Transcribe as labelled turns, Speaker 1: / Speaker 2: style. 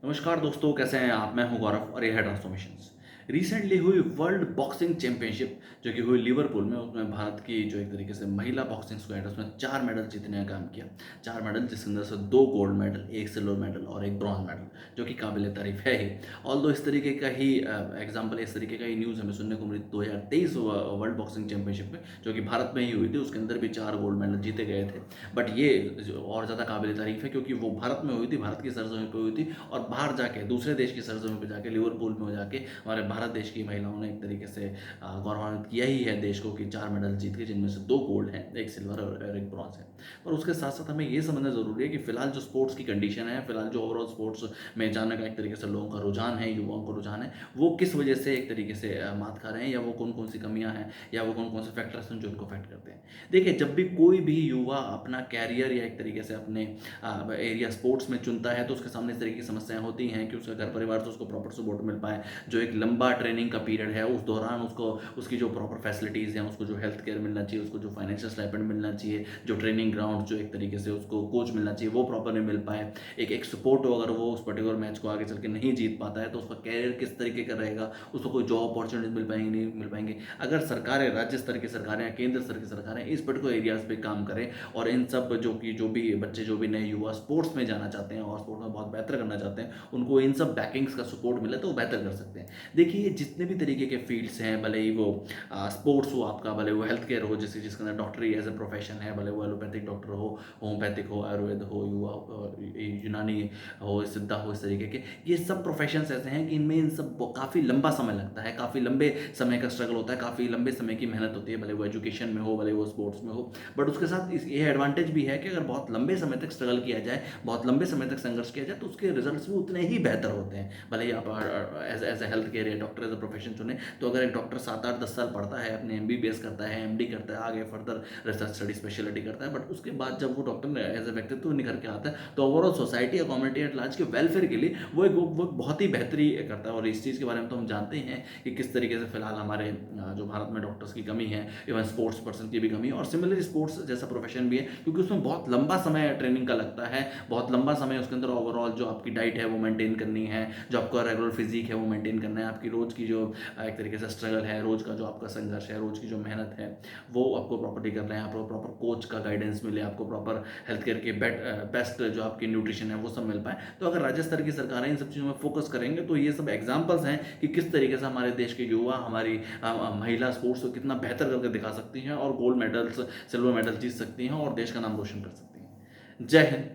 Speaker 1: नमस्कार दोस्तों, कैसे हैं आप? मैं हूं गौरव और ये है ट्रांसफॉर्मेशंस। रिसेंटली हुई वर्ल्ड बॉक्सिंग चैंपियनशिप जो कि हुई लिवरपूल में, उसमें भारत की जो एक तरीके से महिला बॉक्सिंग स्क्वाड है उसमें 4 मेडल जीतने का काम किया। 4 मेडल, जिसके अंदर से 2 गोल्ड मेडल, 1 सिल्वर मेडल और 1 ब्रॉन्ज मेडल, जो कि काबिल तारीफ है ही। ऑल्दो इस तरीके का ही एग्जाम्पल, इस तरीके का ही न्यूज़ हमें सुनने को मिली 2023 वर्ल्ड बॉक्सिंग चैंपियनशिप में, जो कि भारत में ही हुई थी। उसके अंदर भी 4 गोल्ड मेडल जीते गए थे। बट ये और ज़्यादा काबिल तारीफ है क्योंकि वो भारत में हुई थी, भारत की सरजमीं पर हुई थी। और बाहर जाके दूसरे देश की सरजमीं पे जाके, लिवरपूल में जाके हमारे भारत देश की महिलाओं ने एक तरीके से गौरवान्वित किया ही है देश को कि 4 मेडल जीत के, जिनमें से 2 गोल्ड हैं, 1 सिल्वर और 1 ब्रॉन्ज है। पर उसके साथ साथ हमें ये समझना ज़रूरी है कि फिलहाल जो स्पोर्ट्स की कंडीशन है, फिलहाल जो ओवरऑल स्पोर्ट्स में जाने का एक तरीके से लोगों का रुझान है, युवाओं का रुझान है, वो किस वजह से एक तरीके से मात खा रहे हैं, या वो कौन कौन सी कमियां हैं, या वो कौन कौन से फैक्टर्स हैं जो उनको अफेक्ट करते हैं। देखिए, जब भी कोई भी युवा अपना कैरियर या एक तरीके से अपने एरिया स्पोर्ट्स में चुनता है, तो उसके सामने इस तरह की समस्याएं होती हैं कि उसका घर परिवार से उसको प्रॉपर सपोर्ट मिल पाए। जो एक लंबा ट्रेनिंग का पीरियड है, उस दौरान उसको उसकी जो प्रॉपर फैसिलिटीज़ हैं, उसको जो हेल्थ केयर मिलना चाहिए, उसको जो फाइनेंशियल स्टाइपेंड मिलना चाहिए, जो ट्रेनिंग ग्राउंड, जो एक तरीके से उसको कोच मिलना चाहिए, वो प्रॉपर नहीं मिल पाए। एक सपोर्ट हो, अगर वो उस पर्टिकुलर मैच को आगे चल के नहीं जीत पाता है, तो उसका कैरियर किस तरीके का रहेगा, उसको कोई जॉब अपॉर्चुनिटीज मिल पाएंगी, नहीं मिल पाएंगे। अगर सरकारें, राज्य स्तर की सरकारें या केंद्र स्तर की सरकारें इस पर्टिकुलर एरियाज पे काम करें, और इन सब जो भी बच्चे, जो भी नए युवा स्पोर्ट्स में जाना चाहते हैं और स्पोर्ट्स में बहुत बेहतर करना चाहते हैं, उनको इन सब बैकिंग्स का सपोर्ट मिले तो वो बेहतर कर सकते हैं। देखिए, जितने भी तरीके के फील्ड्स हैं, भले ही वो स्पोर्ट्स हो आपका, भले वो हेल्थ केयर हो, जैसे जिसके अंदर डॉक्टरी एज ए प्रोफेशन है, भले वो एलोपैथिक डॉक्टर हो, होम्योपैथिक हो, आयुर्वेद हो, युवा यूनानी हो, सिद्धा हो, इस तरीके के ये सब प्रोफेशंस ऐसे हैं कि इनमें इन सब काफ़ी लंबा समय लगता है, काफ़ी लंबे समय का स्ट्रगल होता है, काफ़ी लंबे समय की मेहनत होती है, भले वो एजुकेशन में हो, भले वो स्पोर्ट्स में हो। बट उसके साथ ये एडवांटेज भी है कि अगर बहुत लंबे समय तक स्ट्रगल किया जाए, बहुत लंबे समय तक संघर्ष किया जाए, तो उसके रिजल्ट्स भी उतने ही बेहतर होते हैं। भले ही आप as as a health care या डॉक्टर एज अ प्रोफेशन चुने, तो अगर एक डॉक्टर 7 8 10 साल पढ़ता है, अपने MBBS करता है, MD करता है, आगे फर्दर रिसर्च स्टडी स्पेशलिटी करता है, बट उसके बाद जब वो डॉक्टर एज ए व्यक्तित्व निखर के आता है, तो ओवरऑल सोसाइटी या कम्युनिटी एट लार्ज के वेलफेयर के लिए वो बहुत ही बेहतरी करता है। और इस चीज़ के बारे में तो हम जानते हैं कि किस तरीके से फिलहाल हमारे जो भारत में डॉक्टर्स की कमी है, इवन स्पोर्ट्स पर्सन की भी कमी है, और सिमिलरली स्पोर्ट्स जैसा प्रोफेशन भी है, क्योंकि उसमें बहुत लंबा समय ट्रेनिंग का लगता है, बहुत लंबा समय उसके अंदर ओवरऑल जो आपकी डाइट है वो मेंटेन करनी है, जो आपका रेगुलर फिजिक है वो मेंटेन करना है, आपकी रोज़ की जो एक तरीके से स्ट्रगल है, रोज़ का जो आपका संघर्ष है, रोज़ की जो मेहनत है, वो आपको प्रॉपर्टी करना है, आपको प्रॉपर कोच का गाइडेंस मिले, आपको प्रॉपर हेल्थ केयर के बेस्ट जो आपकी न्यूट्रिशन है वो सब मिल पाए। तो अगर राज्य स्तर की सरकारें इन सब चीज़ों में फोकस करेंगे, तो ये सब एग्जाम्पल्स हैं कि किस तरीके से हमारे देश के युवा हमारी महिला स्पोर्ट्स को कितना बेहतर करके दिखा सकती हैं, और गोल्ड मेडल्स, सिल्वर मेडल जीत सकती हैं, और देश का नाम रोशन कर सकती हैं। जय हिंद।